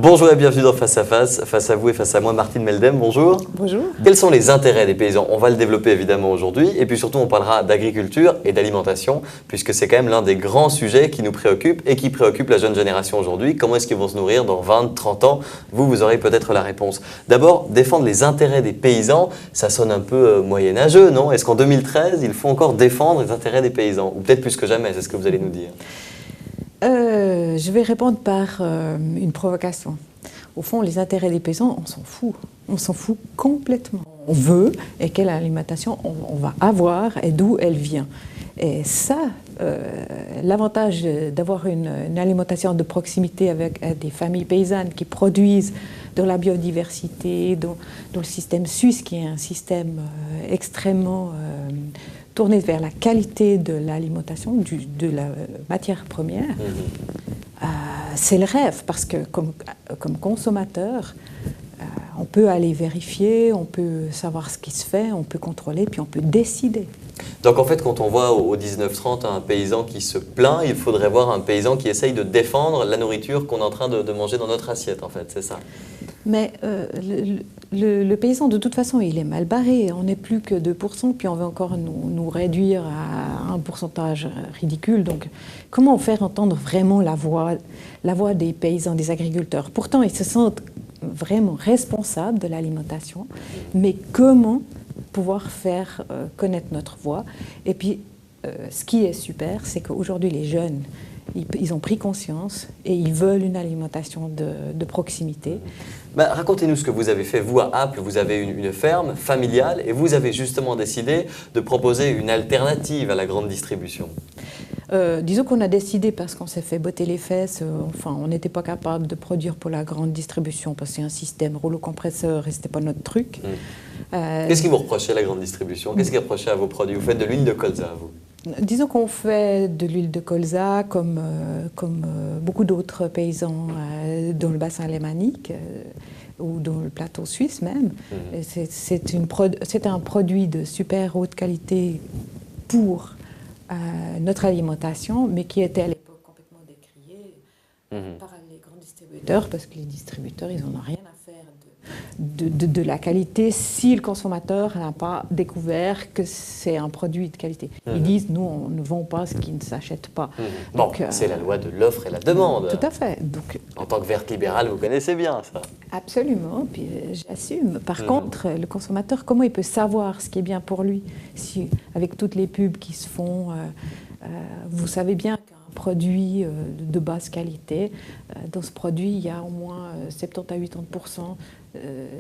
Bonjour et bienvenue dans Face à vous et face à moi, Martine Meldem, bonjour. Bonjour. Quels sont les intérêts des paysans? On va le développer évidemment aujourd'hui et puis surtout on parlera d'agriculture et d'alimentation puisque c'est quand même l'un des grands sujets qui nous préoccupe et qui préoccupe la jeune génération aujourd'hui. Comment est-ce qu'ils vont se nourrir dans 20, 30 ans? Vous aurez peut-être la réponse. D'abord, défendre les intérêts des paysans, ça sonne un peu moyenâgeux, non? Est-ce qu'en 2013, il faut encore défendre les intérêts des paysans? Ou peut-être plus que jamais, c'est ce que vous allez nous dire. Je vais répondre par une provocation. Au fond, les intérêts des paysans, on s'en fout. On s'en fout complètement. On veut et quelle alimentation on va avoir et d'où elle vient. Et ça, l'avantage d'avoir une alimentation de proximité avec des familles paysannes qui produisent de la biodiversité, dans le système suisse qui est un système extrêmement tourné vers la qualité de l'alimentation, de la matière première, c'est le rêve parce que comme consommateur, on peut aller vérifier, on peut savoir ce qui se fait, on peut contrôler, puis on peut décider. Donc en fait, quand on voit au 1930 un paysan qui se plaint, il faudrait voir un paysan qui essaye de défendre la nourriture qu'on est en train de manger dans notre assiette, en fait, c'est ça. Mais le paysan, de toute façon, il est mal barré. On n'est plus que 2%, puis on veut encore nous réduire à un pourcentage ridicule. Donc, comment faire entendre vraiment la voix des paysans, des agriculteurs? Pourtant, ils se sentent vraiment responsables de l'alimentation, mais comment pouvoir faire connaître notre voix? Et puis, ce qui est super, c'est qu'aujourd'hui, les jeunes, ils ont pris conscience et ils veulent une alimentation de proximité. Racontez-nous ce que vous avez fait, vous, à Apple. Vous avez une ferme familiale et vous avez justement décidé de proposer une alternative à la grande distribution. Disons qu'on a décidé parce qu'on s'est fait botter les fesses, enfin on n'était pas capable de produire pour la grande distribution parce que c'est un système rouleau compresseur et c'était pas notre truc. Qu'est-ce qui vous reprochez à la grande distribution? Qu'est-ce qui reprochait à vos produits? Vous faites de l'huile de colza, vous? Disons qu'on fait de l'huile de colza comme beaucoup d'autres paysans dans le bassin lémanique ou dans le plateau suisse même. C'est un produit de super haute qualité pour notre alimentation, mais qui était à l'époque complètement décrié par les grands distributeurs, parce que les distributeurs, ils n'en ont rien à faire de la qualité si le consommateur n'a pas découvert que c'est un produit de qualité. Ils disent, nous, on ne vend pas ce qui ne s'achète pas. Donc, c'est la loi de l'offre et la demande. Tout à fait. Donc, en tant que verte libérale, vous connaissez bien ça. Absolument, puis j'assume. Par contre, le consommateur, comment il peut savoir ce qui est bien pour lui si, avec toutes les pubs qui se font, vous savez bien qu'un produit de basse qualité, dans ce produit, il y a au moins 70 à 80%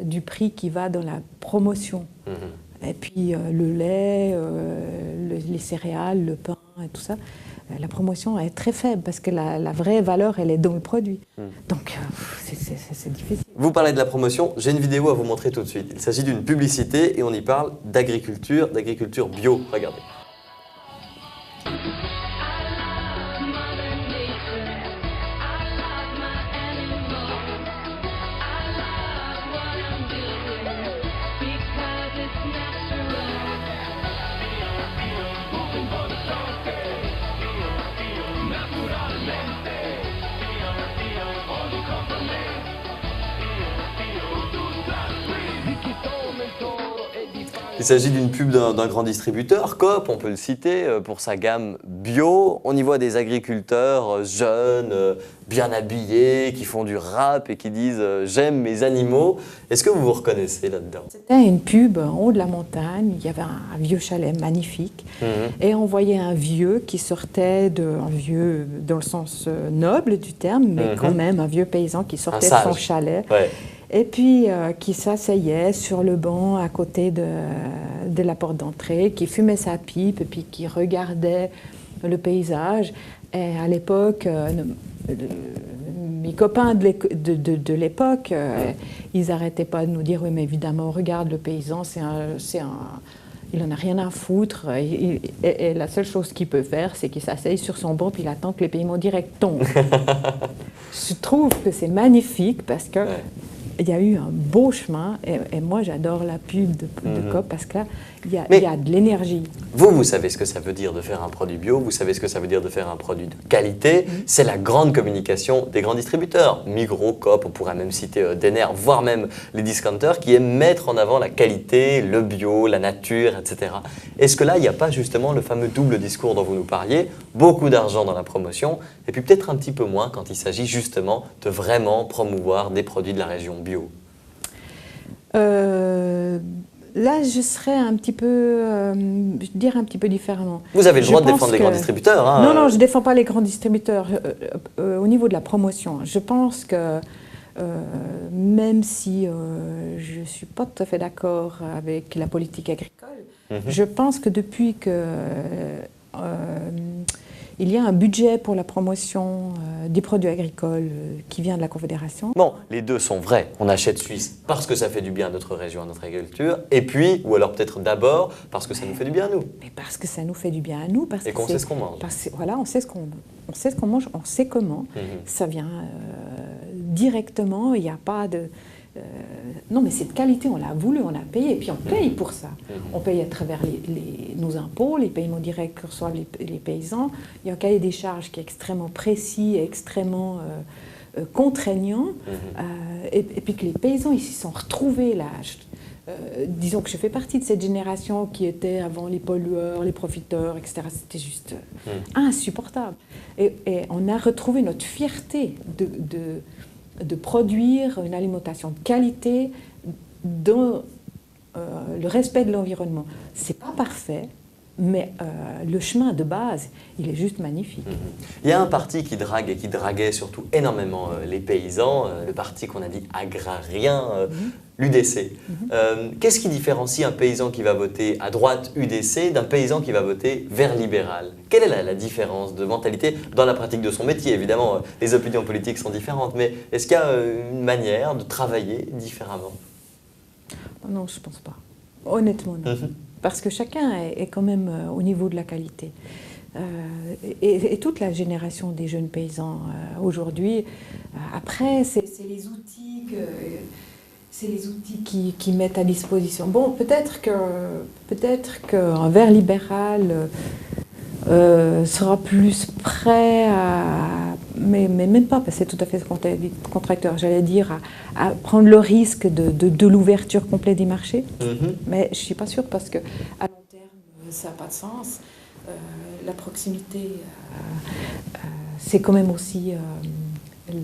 du prix qui va dans la promotion. Et puis le lait, les céréales, le pain et tout ça, la promotion est très faible parce que la vraie valeur, elle est dans le produit. Donc, c'est difficile. Vous parlez de la promotion, j'ai une vidéo à vous montrer tout de suite. Il s'agit d'une publicité et on y parle d'agriculture bio. Regardez. Il s'agit d'une pub d'un grand distributeur, Coop, on peut le citer, pour sa gamme bio. On y voit des agriculteurs jeunes, bien habillés, qui font du rap et qui disent « j'aime mes animaux ». Est-ce que vous vous reconnaissez là-dedans? C'était une pub en haut de la montagne, il y avait un vieux chalet magnifique et on voyait un vieux qui sortait un vieux dans le sens noble du terme, mais quand même un vieux paysan qui sortait de son chalet. Ouais. Et puis qui s'asseyait sur le banc à côté de la porte d'entrée, qui fumait sa pipe et puis qui regardait le paysage. Et à l'époque, mes copains de l'époque, ils n'arrêtaient pas de nous dire « oui, mais évidemment, regarde le paysan, il n'en a rien à foutre. Et la seule chose qu'il peut faire, c'est qu'il s'asseye sur son banc puis il attend que les paiements directs tombent. » Je trouve que c'est magnifique parce que il y a eu un beau chemin et moi j'adore la pub de Coop parce que là il y a de l'énergie. Vous savez ce que ça veut dire de faire un produit bio, vous savez ce que ça veut dire de faire un produit de qualité. C'est la grande communication des grands distributeurs, Migros, Coop, on pourrait même citer Denner, voire même les discounters qui aiment mettre en avant la qualité, le bio, la nature, etc. Est-ce que là, il n'y a pas justement le fameux double discours dont vous nous parliez, beaucoup d'argent dans la promotion, et puis peut-être un petit peu moins quand il s'agit justement de vraiment promouvoir des produits de la région bio? Là, je serais un petit peu, je dirais un petit peu différemment. Vous avez le droit de défendre les grands distributeurs. Hein. Non, je ne défends pas les grands distributeurs. Au niveau de la promotion, je pense que même si je ne suis pas tout à fait d'accord avec la politique agricole, je pense que depuis que il y a un budget pour la promotion des produits agricoles qui vient de la Confédération. Bon, les deux sont vrais. On achète suisse parce que ça fait du bien à notre région, à notre agriculture, et puis, ou alors peut-être d'abord, parce que ça nous fait du bien à nous. Mais parce que ça nous fait du bien à nous. Et qu'on sait ce qu'on mange. Voilà, on sait ce qu'on mange, on sait comment. Ça vient directement, il n'y a pas de... non, mais c'est de qualité, on l'a voulu, on a payé, et puis on paye pour ça. On paye à travers nos impôts, les paiements directs que reçoivent les paysans. Il y a un cahier des charges qui est extrêmement précis et extrêmement contraignant. Et puis que les paysans, ils s'y sont retrouvés là. Disons que je fais partie de cette génération qui était avant les pollueurs, les profiteurs, etc. C'était juste insupportable. Et on a retrouvé notre fierté de produire une alimentation de qualité dans le respect de l'environnement. C'est pas parfait, mais le chemin de base, il est juste magnifique. Il y a un parti qui drague et qui draguait surtout énormément les paysans, le parti qu'on a dit agrarien, l'UDC. Qu'est-ce qui différencie un paysan qui va voter à droite UDC d'un paysan qui va voter vert libéral? Quelle est la différence de mentalité dans la pratique de son métier? Évidemment, les opinions politiques sont différentes, mais est-ce qu'il y a une manière de travailler différemment? Non, je ne pense pas. Honnêtement, non. Parce que chacun est quand même au niveau de la qualité. Et toute la génération des jeunes paysans aujourd'hui, après, c'est les outils qui mettent à disposition. Bon, peut-être qu'un vert libéral sera plus prêt à... Mais même pas, parce que c'est tout à fait contracteur, j'allais dire, à prendre le risque de l'ouverture complète des marchés. Mais je ne suis pas sûre, parce qu'à long terme, ça n'a pas de sens. La proximité, c'est quand même aussi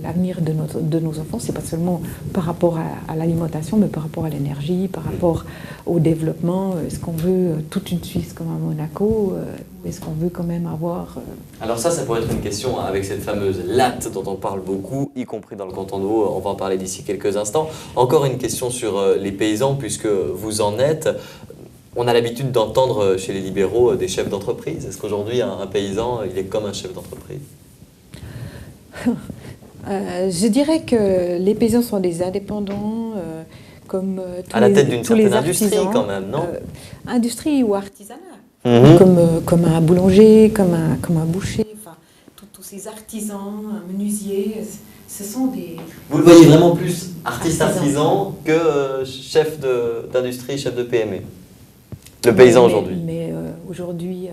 l'avenir de nos enfants. C'est pas seulement par rapport à l'alimentation, mais par rapport à l'énergie, par rapport au développement. Est-ce qu'on veut toute une Suisse comme à Monaco, ou est-ce qu'on veut quand même avoir... Alors ça pourrait être une question avec cette fameuse latte dont on parle beaucoup, y compris dans le canton de Vaud. On va en parler d'ici quelques instants. Encore une question sur les paysans, puisque vous en êtes. On a l'habitude d'entendre chez les libéraux des chefs d'entreprise. Est-ce qu'aujourd'hui, un paysan, il est comme un chef d'entreprise? Je dirais que les paysans sont des indépendants, comme à la tête d'une certaine industrie quand même, non? Industrie ou artisanat, comme un boulanger, comme un boucher, enfin, tous ces artisans, un menuisier, ce sont des... Vous le voyez vraiment plus artisan que chef d'industrie, chef de PME, le paysan aujourd'hui. Mais aujourd'hui,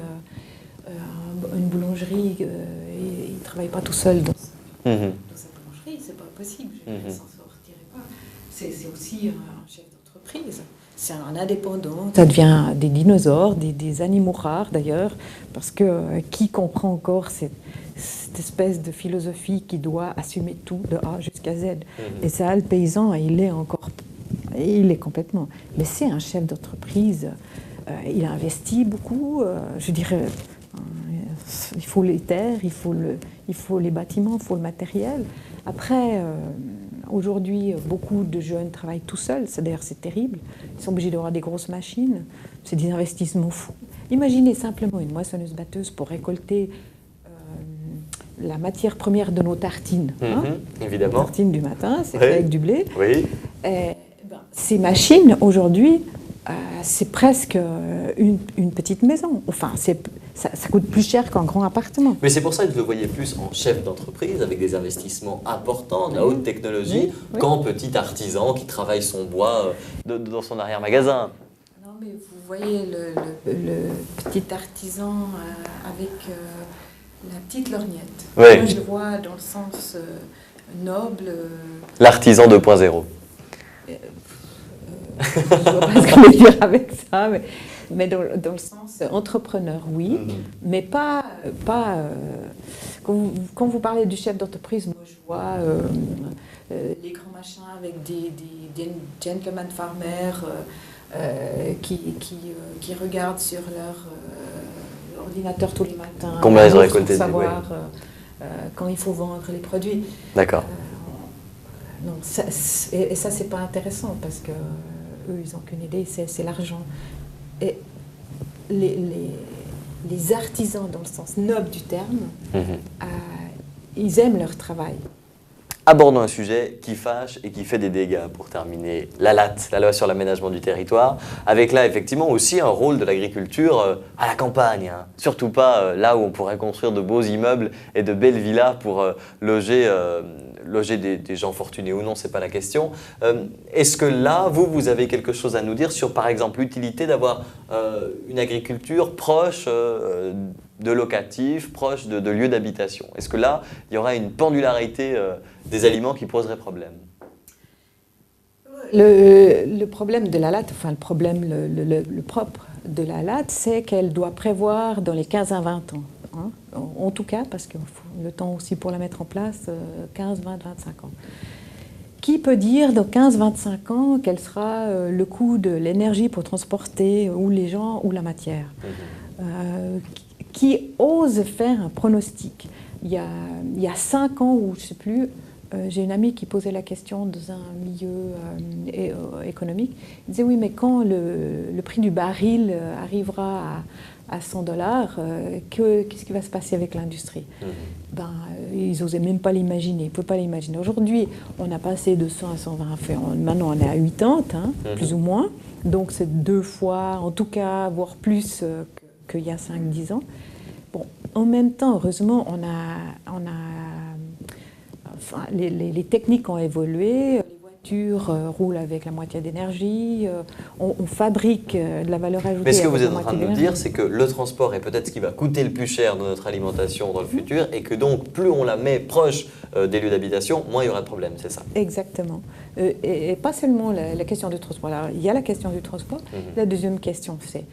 une boulangerie, il ne travaille pas tout seul dans sa boulangerie, c'est pas possible, je ne s'en sortirai pas. C'est aussi un chef d'entreprise, c'est un indépendant. Ça devient des dinosaures, des animaux rares d'ailleurs, parce que qui comprend encore cette espèce de philosophie qui doit assumer tout de A jusqu'à Z. Et ça, le paysan, il est complètement. Mais c'est un chef d'entreprise, il a investi beaucoup, je dirais... Il faut les terres, il faut les bâtiments, il faut le matériel. Après, aujourd'hui, beaucoup de jeunes travaillent tout seuls. D'ailleurs, c'est terrible. Ils sont obligés d'avoir des grosses machines. C'est des investissements fous. Imaginez simplement une moissonneuse-batteuse pour récolter la matière première de nos tartines. Évidemment. Les tartines du matin, c'est fait avec du blé. Oui. Ces machines, aujourd'hui, c'est presque une petite maison. Enfin, ça coûte plus cher qu'un grand appartement. Mais c'est pour ça que je le voyais plus en chef d'entreprise, avec des investissements importants, de la haute technologie, qu'en petit artisan qui travaille son bois dans son arrière-magasin. Non, mais vous voyez le petit artisan avec la petite lorgnette. Oui. Moi, je le vois dans le sens noble. L'artisan 2.0. Je ne vois pas ce qu'on veut dire avec ça, mais dans le sens entrepreneur, oui, mais pas quand vous parlez du chef d'entreprise, moi je vois les grands machins avec des gentlemen farmers qui regardent sur leur ordinateur tous les matins. Combien ils ont récolté pour savoir quand il faut vendre les produits. D'accord. Non, ça, et ça, c'est pas intéressant parce que eux, ils n'ont qu'une idée, c'est l'argent. Et les artisans, dans le sens noble du terme, ils aiment leur travail. Abordons un sujet qui fâche et qui fait des dégâts pour terminer. La LAT, la loi sur l'aménagement du territoire, avec là effectivement aussi un rôle de l'agriculture à la campagne. Hein. Surtout pas là où on pourrait construire de beaux immeubles et de belles villas pour loger des gens fortunés ou non, c'est pas la question. Est-ce que là, vous avez quelque chose à nous dire sur par exemple l'utilité d'avoir une agriculture proche de locatifs, proche de lieux d'habitation? Est-ce que là, il y aura une pendularité des aliments qui poserait problème? Le problème de la LAT, enfin le problème, le propre de la LAT, c'est qu'elle doit prévoir dans les 15 à 20 ans. Hein, en tout cas, parce qu'il faut le temps aussi pour la mettre en place, 15, 20, 25 ans. Qui peut dire dans 15-25 ans quel sera le coût de l'énergie pour transporter ou les gens ou la matière? Qui ose faire un pronostic? Il y a 5 ans, ou je ne sais plus, j'ai une amie qui posait la question dans un milieu économique. Elle disait oui, mais quand le prix du baril arrivera à $100, qu'est-ce qui va se passer avec l'industrie? Ils n'osaient même pas l'imaginer, ils ne pouvaient pas l'imaginer. Aujourd'hui, on a passé de 100 à 120, maintenant on est à 80, hein, plus ou moins. Donc c'est 2 fois, en tout cas, voire plus qu'il y a 5-10 ans. Bon, en même temps, heureusement, enfin, les techniques ont évolué, les voitures roulent avec la moitié d'énergie, on fabrique de la valeur ajoutée. Mais ce que vous avec êtes la en train de moitié nous d'énergie. dire, c'est que le transport est peut-être ce qui va coûter le plus cher dans notre alimentation dans le futur, et que donc plus on la met proche des lieux d'habitation, moins il y aura de problèmes, c'est ça? Exactement. Et pas seulement la question du transport. Alors, il y a la question du transport. La deuxième question, c'est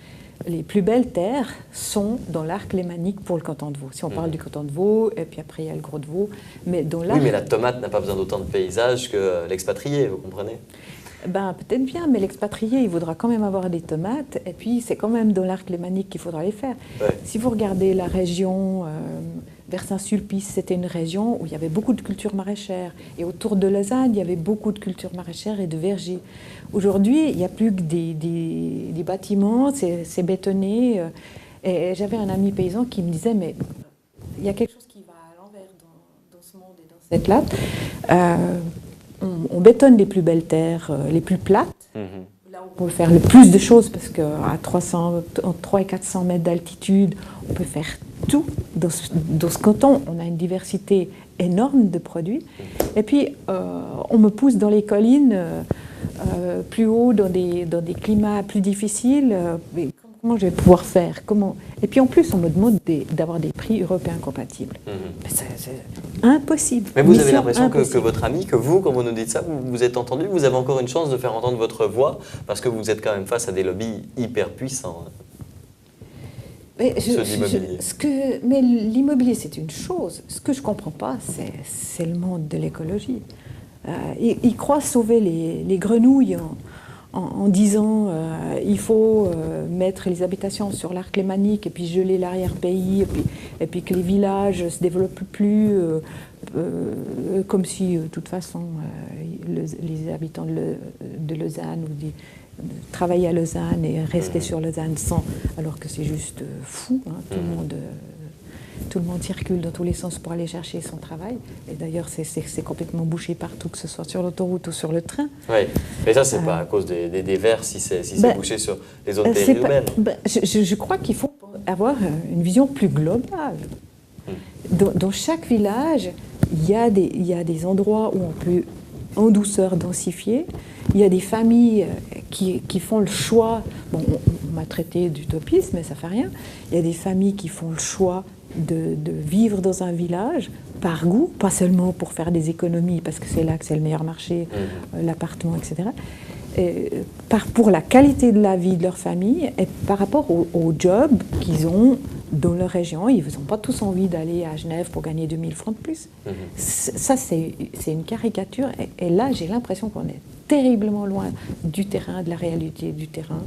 les plus belles terres sont dans l'arc lémanique pour le canton de Vaud. Si on parle du canton de Vaud, et puis après il y a le Gros de Vaud. Mais dans l'arc... Oui, mais la tomate n'a pas besoin d'autant de paysages que l'expatrié, vous comprenez? Ben, peut-être bien, mais l'expatrié, il voudra quand même avoir des tomates, et puis c'est quand même dans l'arc lémanique qu'il faudra les faire. Ouais. Si vous regardez la région vers Saint-Sulpice, c'était une région où il y avait beaucoup de cultures maraîchères, et autour de Lausanne, il y avait beaucoup de cultures maraîchères et de vergers. Aujourd'hui, il n'y a plus que des bâtiments, c'est bétonné, et j'avais un ami paysan qui me disait, mais il y a quelque chose qui va à l'envers dans ce monde et dans cette latte. On bétonne les plus belles terres, les plus plates. Là, on peut faire le plus de choses parce qu'à entre 300 et 400 mètres d'altitude, on peut faire tout. Dans ce canton, on a une diversité énorme de produits. Et puis, on me pousse dans les collines, plus haut, dans des climats plus difficiles. Mais comment je vais pouvoir faire? Et puis en plus, on me demande d'avoir des prix européens compatibles. C'est impossible. Mais vous avez l'impression que Impossible. votre ami, que vous, quand vous nous dites ça, vous êtes entendu, vous avez encore une chance de faire entendre votre voix, parce que vous êtes quand même face à des lobbies hyper puissants. Mais Ceux de l'immobilier. Mais l'immobilier, c'est une chose. Ce que je ne comprends pas, c'est le monde de l'écologie. Ils croient sauver les grenouilles en disant il faut mettre les habitations sur l'arc lémanique et puis geler l'arrière-pays et puis que les villages ne se développent plus comme si de toute façon les habitants de Lausanne travailler à Lausanne et rester sur Lausanne alors que c'est juste fou, hein, tout le monde circule dans tous les sens pour aller chercher son travail. Et d'ailleurs, c'est complètement bouché partout, que ce soit sur l'autoroute ou sur le train. Oui, mais ça, c'est pas à cause des verts si c'est bouché sur les zones périurbaines. Je crois qu'il faut avoir une vision plus globale. Dans chaque village, il y a des endroits où on peut en douceur densifier. Il y a des familles qui font le choix, bon, on m'a traité d'utopiste, mais ça fait rien. Il y a des familles qui font le choix de vivre dans un village par goût, pas seulement pour faire des économies, parce que c'est là que c'est le meilleur marché, l'appartement, etc. Pour la qualité de la vie de leur famille et par rapport au job qu'ils ont dans leur région. Ils n'ont pas tous envie d'aller à Genève pour gagner 2000 francs de plus. Ça, c'est une caricature. Et là, j'ai l'impression qu'on est terriblement loin du terrain, de la réalité du terrain.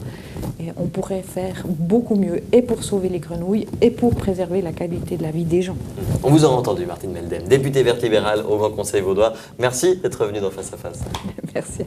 Et on pourrait faire beaucoup mieux, et pour sauver les grenouilles, et pour préserver la qualité de la vie des gens. On vous a entendu, Martine Meldem, députée verte libérale au Grand Conseil vaudois. Merci d'être venue dans Face à Face. Merci.